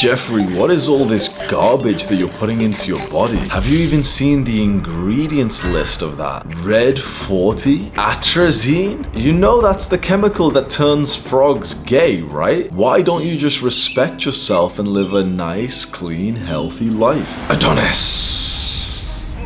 Jeffrey, what is all this garbage that you're putting into your body? Have you even seen the ingredients list of that? Red 40? Atrazine? You know that's the chemical that turns frogs gay, right? Why don't you just respect yourself and live a nice, clean, healthy life?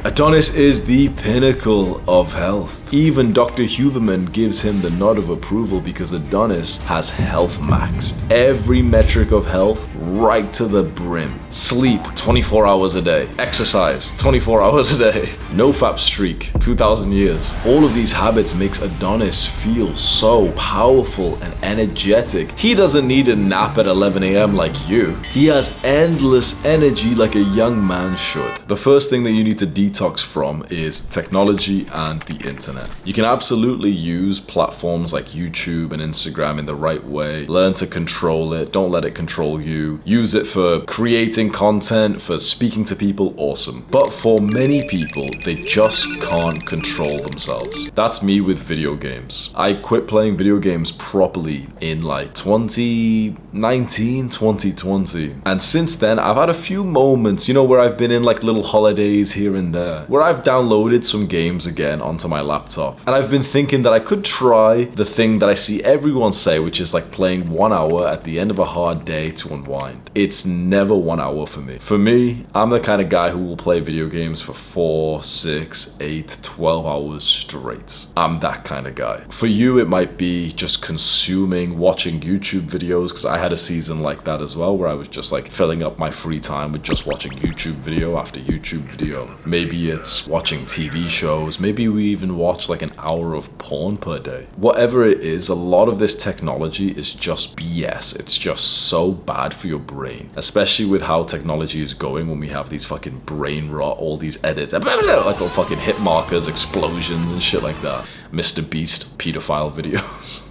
Adonis is the pinnacle of health. Even Dr. Huberman gives him the nod of approval because Adonis has health maxed. Every metric of health right to the brim. Sleep 24 hours a day. Exercise 24 hours a day. No fap streak 2,000 years. All of these habits makes Adonis feel so powerful and energetic. He doesn't need a nap at 11 a.m. like you. He has endless energy like a young man should. The first thing that you need to detox from is technology and the internet. You can absolutely use platforms like YouTube and Instagram in the right way. Learn to control it. Don't let it control you. Use it for creating content, for speaking to people, awesome. But for many people, they just can't control themselves. That's me with video games. I quit playing video games properly in like 2019, 2020. And since then, I've had a few moments, where I've been in like little holidays here and there, where I've downloaded some games again onto my laptop. And I've been thinking that I could try the thing that I see everyone say, which is like playing 1 hour at the end of a hard day to unwind. It's never 1 hour for me. For me, I'm the kind of guy who will play video games for 4, 6, 8, 12 hours straight. I'm that kind of guy. For you, it might be just consuming, watching YouTube videos, because I had a season like that as well, where I was just like filling up my free time with just watching YouTube video after YouTube video. Maybe it's watching TV shows. Maybe we even watch like an hour of porn per day. Whatever it is, a lot of this technology is just BS. It's just so bad for your brain, especially with how technology is going when we have these fucking brain rot, all these edits, like all fucking hit markers, explosions and shit like that. Mr. Beast pedophile videos.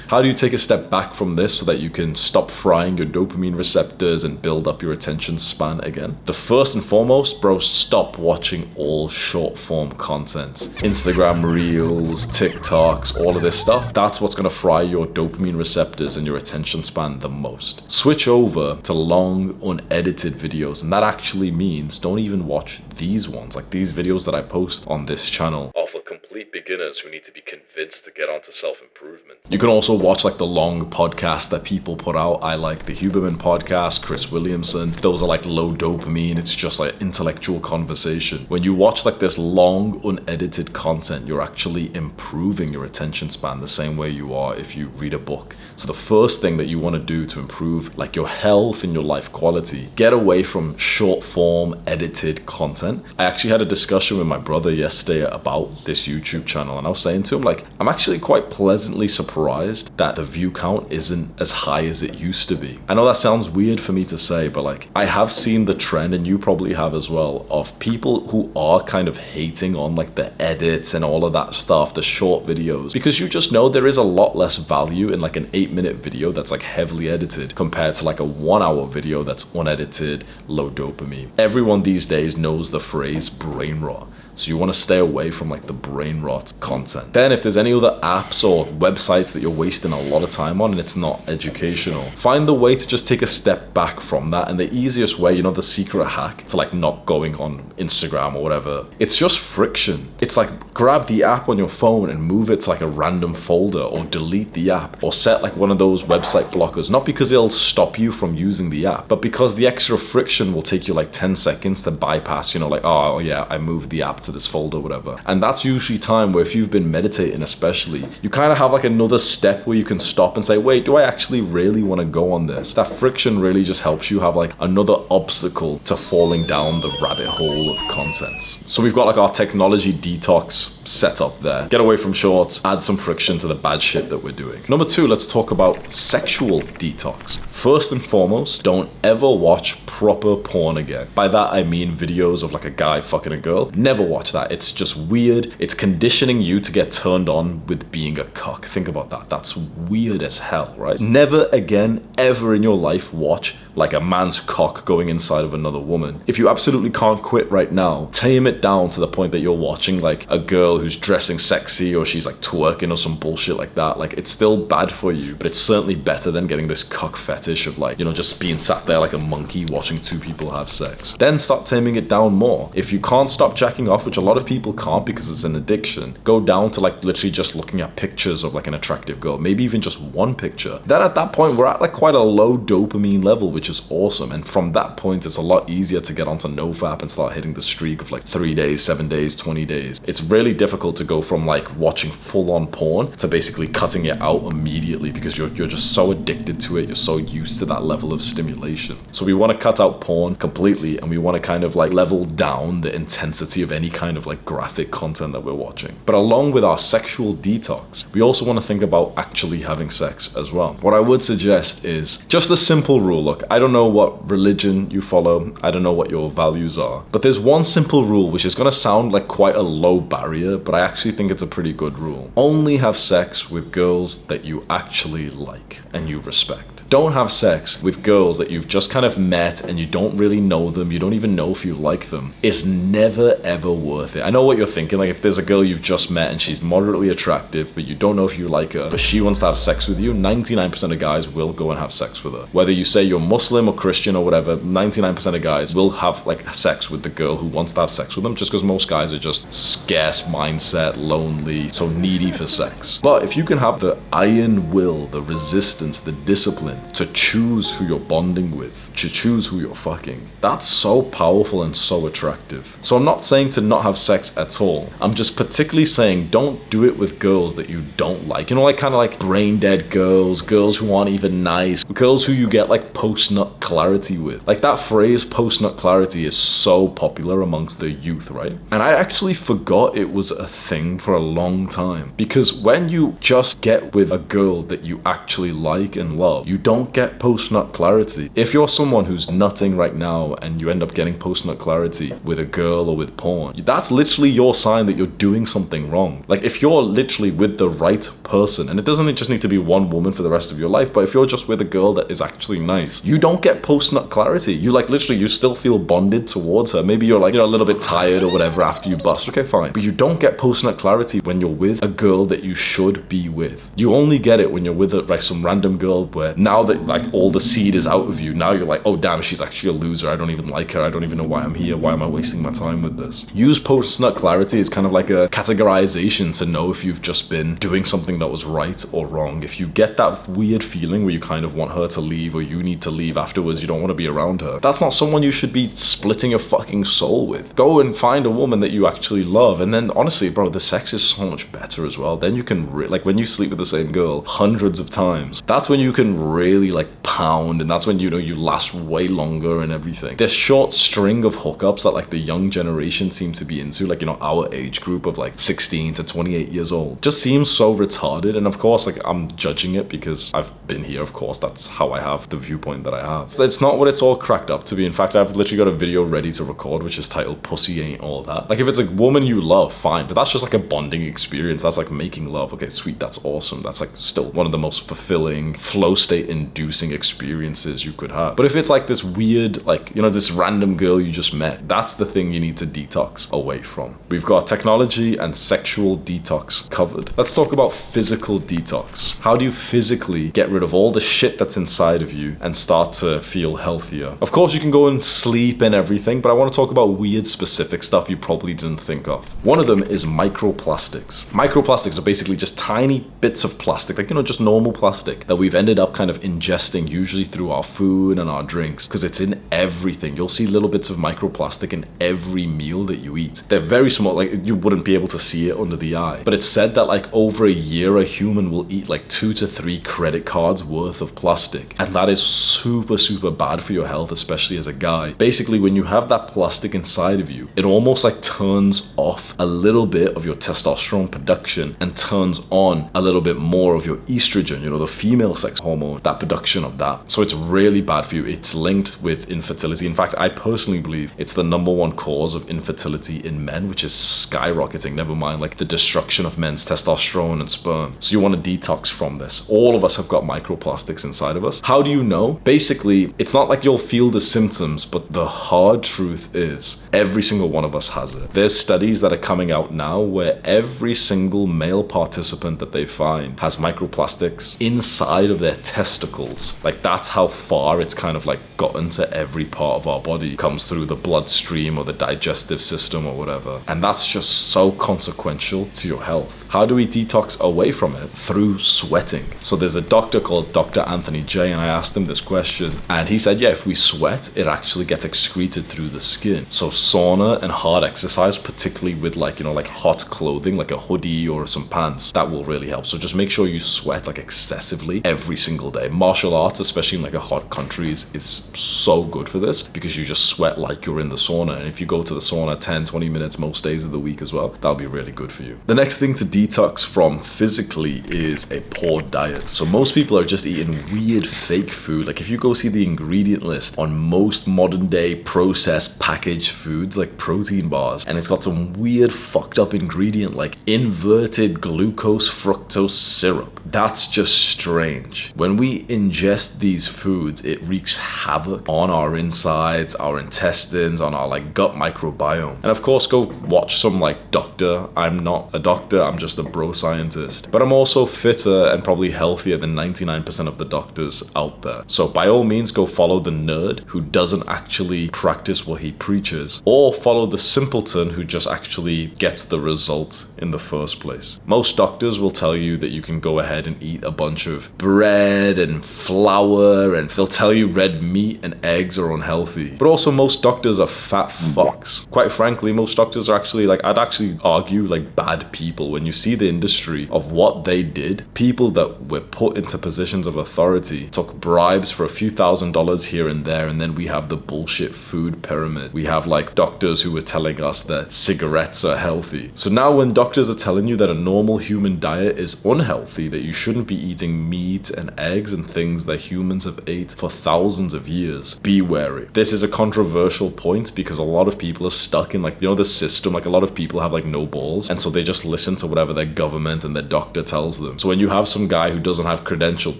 How do you take a step back from this so that you can stop frying your dopamine receptors and build up your attention span again? The first and foremost, bro, stop watching all short form content. Instagram Reels, TikToks, all of this stuff. That's what's gonna fry your dopamine receptors and your attention span the most. Switch over to long, unedited videos. And that actually means don't even watch these ones. Like these videos that I post on this channel are for complete beginners who need to be convinced to get onto self-improvement. You can also watch like the long podcasts that people put out. I like the Huberman podcast, Chris Williamson. Those are like low dopamine. It's just like intellectual conversation. When you watch like this long, unedited content, you're actually improving your attention span the same way you are if you read a book. So the first thing that you want to do to improve like your health and your life quality, get away from short form edited content. I actually had a discussion with my brother yesterday about this YouTube channel, and I was saying to him, like, I'm actually quite pleasantly surprised that the view count isn't as high as it used to be. I know that sounds weird for me to say, but like, I have seen the trend, and you probably have as well, of people who are kind of hating on like the edits and all of that stuff, the short videos, because you just know there is a lot less value in like an 8-minute video that's like heavily edited compared to like a 1 hour video that's unedited, low dopamine. Everyone these days knows the phrase brain rot. So you want to stay away from like the brain rot content. Then if there's any other apps or websites that you're wasting a lot of time on and it's not educational, find the way to just take a step back from that. And the easiest way, the secret hack to like not going on Instagram or whatever, it's just friction. It's like grab the app on your phone and move it to like a random folder, or delete the app, or set like one of those website blockers, not because it'll stop you from using the app, but because the extra friction will take you like 10 seconds to bypass, like, oh yeah, I moved the app to this folder, whatever. And that's usually time where if you've been meditating especially, you kind of have like another step where you can stop and say, wait, do I actually really want to go on this? That friction really just helps you have like another obstacle to falling down the rabbit hole of content. So we've got like our technology detox set up there. Get away from shorts, add some friction to the bad shit that we're doing. Number 2, let's talk about sexual detox. First and foremost, don't ever watch proper porn again. By that I mean videos of like a guy fucking a girl. Never watch that. It's just weird. It's conditioning you to get turned on with being a cock. Think about that. That's weird as hell, right? Never again, ever in your life watch like a man's cock going inside of another woman. If you absolutely can't quit right now, tame it down to the point that you're watching like a girl who's dressing sexy or she's like twerking or some bullshit like that. Like, it's still bad for you, but it's certainly better than getting this cock fetish of like, you know, just being sat there like a monkey watching two people have sex. Then start taming it down more. If you can't stop jacking off, which a lot of people can't because it's an addiction, go down to like literally just looking at pictures of like an attractive girl, maybe even just one picture. Then at that point, we're at like quite a low dopamine level, which is awesome. And from that point, it's a lot easier to get onto NoFap and start hitting the streak of like 3 days, 7 days, 20 days. It's really difficult to go from like watching full-on porn to basically cutting it out immediately because you're just so addicted to it. You're so used to that level of stimulation. So we want to cut out porn completely, and we want to kind of like level down the intensity of any kind of like graphic content that we're watching. But along with our sexual detox, we also want to think about actually having sex as well. What I would suggest is just a simple rule. Look, I don't know what religion you follow. I don't know what your values are, but there's one simple rule which is going to sound like quite a low barrier, but I actually think it's a pretty good rule. Only have sex with girls that you actually like and you respect. Don't have sex with girls that you've just kind of met and you don't really know them. You don't even know if you like them. It's never ever worth it. I know what you're thinking. Like, if there's a girl you've just met and she's moderately attractive, but you don't know if you like her, but she wants to have sex with you, 99% of guys will go and have sex with her. Whether you say you're Muslim or Christian or whatever, 99% of guys will have like sex with the girl who wants to have sex with them, just because most guys are just scarce mindset, lonely, so needy for sex. But if you can have the iron will, the resistance, the discipline to choose who you're bonding with, to choose who you're fucking, that's so powerful and so attractive. So I'm not saying to not have sex at all. I'm just particularly saying don't do it with girls that you don't like. You know, like kind of like brain dead girls, girls who aren't even nice, girls who you get like post-nut clarity with. Like, that phrase post-nut clarity is so popular amongst the youth, right? And I actually forgot it was a thing for a long time, because when you just get with a girl that you actually like and love, you don't get post-nut clarity. If you're someone who's nutting right now and you end up getting post-nut clarity with a girl or with porn, that's literally your sign that you're doing something wrong. Like, if you're literally with the right person, and it doesn't just need to be one woman for the rest of your life, but if you're just with a girl that is actually nice, you don't get post-nut clarity. You like literally, you still feel bonded towards her. Maybe you're like, you know, a little bit tired or whatever after you bust. Okay, fine. But you don't get post-nut clarity when you're with a girl that you should be with. You only get it when you're with like some random girl where now that like all the seed is out of you, now you're like, oh damn, she's actually a loser. I don't even like her. I don't even know why I'm here. Why am I wasting my time with this? Use post-nut clarity as kind of like a categorization to know if you've just been doing something that was right or wrong. If you get that weird feeling where you kind of want her to leave or you need to leave afterwards, you don't want to be around her, that's not someone you should be splitting your fucking soul with. Go and find a woman that you actually love, and then honestly, bro, the sex is so much better as well. Then you can like when you sleep with the same girl hundreds of times, that's when you can really like pound, and that's when you know you last way longer and everything. This short string of hookups that like the young generation seems to be into, like, you know, our age group of like 16 to 28 years old, just seems so retarded. And of course, like, I'm judging it because I've been here. Of course, that's how I have the viewpoint that I have. So it's not what it's all cracked up to be. In fact, I've literally got a video ready to record which is titled "Pussy Ain't All That." Like, if it's a woman you love, fine, but that's just like a bonding experience. That's like making love. Okay, sweet, that's awesome. That's like still one of the most fulfilling, flow state inducing experiences you could have. But if it's like this weird, like, you know, this random girl you just met, that's the thing you need to detox away from. We've got technology and sexual detox covered. Let's talk about physical detox. How do you physically get rid of all the shit that's inside of you and start to feel healthier? Of course, you can go and sleep and everything, but I want to talk about weird specific stuff you probably didn't think of. One of them is microplastics. Microplastics are basically just tiny bits of plastic, like, you know, just normal plastic that we've ended up kind of ingesting, usually through our food and our drinks, because it's in everything. You'll see little bits of microplastic in every meal that you eat. They're very small, like you wouldn't be able to see it under the eye, but it's said that like over a year a human will eat like 2 to 3 credit cards worth of plastic, and that is super bad for your health, especially as a guy. Basically, when you have that plastic inside of you, it almost like turns off a little bit of your testosterone production and turns on a little bit more of your estrogen, you know, the female sex hormone that production of that. So it's really bad for you. It's linked with infertility. In fact, I personally believe it's the number one cause of infertility in men, which is skyrocketing. Never mind like the destruction of men's testosterone and sperm. So you want to detox from this. All of us have got microplastics inside of us. How do you know? Basically, it's not like you'll feel the symptoms, but the hard truth is every single one of us has it. There's studies that are coming out now where every single male participant that they find has microplastics inside of their testicles. Like that's how far it's kind of like gotten to every part of our body. It comes through the bloodstream or the digestive system or whatever. And that's just so consequential to your health. How do we detox away from it? Through sweating. So there's a doctor called Dr. Anthony J, and I asked him this question, and he said, yeah, if we sweat, it actually gets excreted through the skin. So sauna and hard exercise, particularly with like, like hot clothing, like a hoodie or some pants, that will really help. So just make sure you sweat like excessively every single day. Martial arts, especially in like a hot country, is so good for this because you just sweat like you're in the sauna. And if you go to the sauna 10-20 minutes most days of the week as well, that'll be really good for you. The next thing to detox from physically is a poor diet. So most people are just eating weird fake food. Like if you go see the ingredient list on most modern day processed packaged foods like protein bars, and it's got some weird fucked up ingredient like inverted glucose fructose syrup. That's just strange. When we ingest these foods, it wreaks havoc on our insides, our intestines, on our like gut microbiome. And of course, go watch some like doctor. I'm not a doctor, I'm just a bro scientist. But I'm also fitter and probably healthier than 99% of the doctors out there. So by all means, go follow the nerd who doesn't actually practice what he preaches, or follow the simpleton who just actually gets the result in the first place. Most doctors will tell you that you can go ahead and eat a bunch of bread and flour, and they'll tell you red meat and eggs are unhealthy. But also most doctors are fat fucks. Quite frankly, most doctors are actually like, I'd actually argue like bad people. When you see the industry of what they did, people that were put into positions of authority took bribes for a few $1,000s here and there, and then we have the bullshit food pyramid. We have like doctors who were telling us that cigarettes are healthy. So now when doctors are telling you that a normal human diet is unhealthy, that you shouldn't be eating meat and eggs and things that humans have ate for thousands of years, be wary. This is a controversial point because a lot of people are stuck in like, the system. Like a lot of people have like no balls, and so they just listen to whatever their government and their doctor tells them. So when you have some guy who doesn't have credentials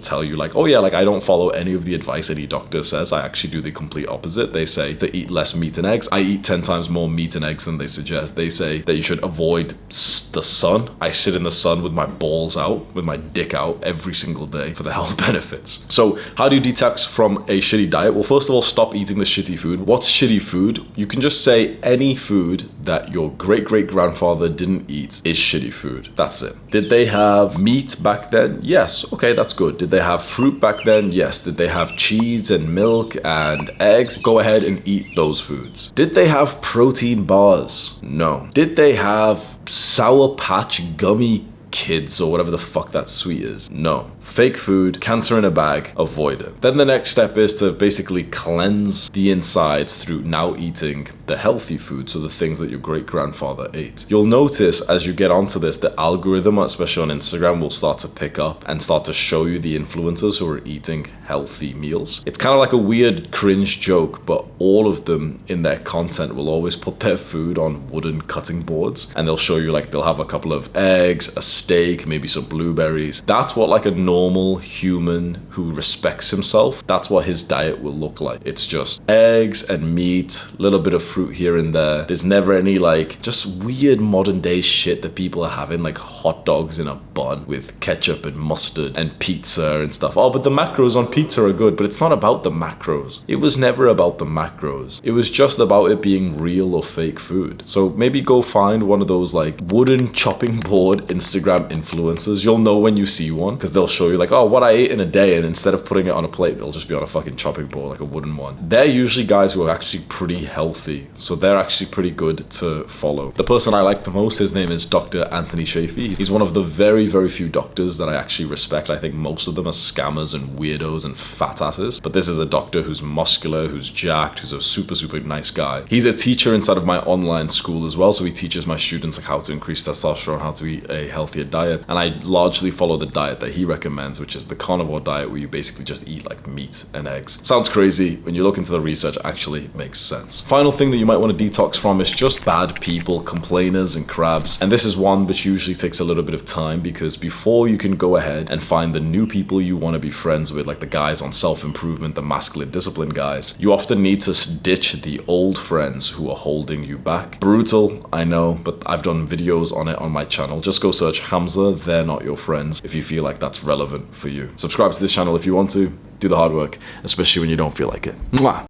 tell you like, oh yeah, like I don't follow any of the advice any doctor says, I actually do the complete opposite. They say to eat less meat and eggs. I eat 10 times more meat and eggs than they suggest. They say that you should avoid the sun. I sit in the sun with my balls out, with my dick out every single day for the health benefits. So how do you detox from a shitty diet? Well, first of all, stop eating the shitty food. What's shitty food? You can just say any food that your great-great-grandfather didn't eat is shitty food. That's it. Did they have meat back then? Yes. Okay, that's good. Did they have fruit back then? Yes. Did they have cheese and milk and eggs? Go ahead and eat those foods. Did they have protein bars? No. Did they have Sour Patch gummy kids or whatever the fuck that sweet is? No. Fake food, cancer in a bag, avoid it. Then the next step is to basically cleanse the insides through now eating the healthy food, so the things that your great-grandfather ate. You'll notice as you get onto this, the algorithm, especially on Instagram, will start to pick up and start to show you the influencers who are eating healthy meals. It's kind of like a weird cringe joke, but all of them in their content will always put their food on wooden cutting boards, and they'll show you like they'll have a couple of eggs, a steak, maybe some blueberries. That's what like a normal human who respects himself, that's what his diet will look like. It's just eggs and meat, a little bit of fruit here and there. There's never any like just weird modern day shit that people are having, like hot dogs in a bun with ketchup and mustard and pizza and stuff. Oh, but the macros on pizza are good, but it's not about the macros. It was never about the macros. It was just about it being real or fake food. So maybe go find one of those like wooden chopping board Instagram influencers. You'll know when you see one because they'll show you like, oh, what I ate in a day, and instead of putting it on a plate, they'll just be on a fucking chopping board, like a wooden one. They're usually guys who are actually pretty healthy, so they're actually pretty good to follow. The person I like the most, his name is Dr. Anthony Shafee. He's one of the very, very few doctors that I actually respect. I think most of them are scammers and weirdos and fat asses, but this is a doctor who's muscular, who's jacked, who's a super, super nice guy. He's a teacher inside of my online school as well, so he teaches my students like how to increase testosterone, how to eat a healthier diet, and I largely follow the diet that he recommends. recommends, which is the carnivore diet, where you basically just eat like meat and eggs. Sounds crazy. When you look into the research, it actually makes sense. Final thing that you might want to detox from is just bad people, complainers and crabs. And this is one which usually takes a little bit of time, because before you can go ahead and find the new people you want to be friends with, like the guys on self-improvement, the masculine discipline guys, you often need to ditch the old friends who are holding you back. Brutal, I know, but I've done videos on it on my channel. Just go search Hamza, They're Not Your Friends, if you feel like that's relevant for you. Subscribe to this channel if you want to. Do the hard work, especially when you don't feel like it. Mwah!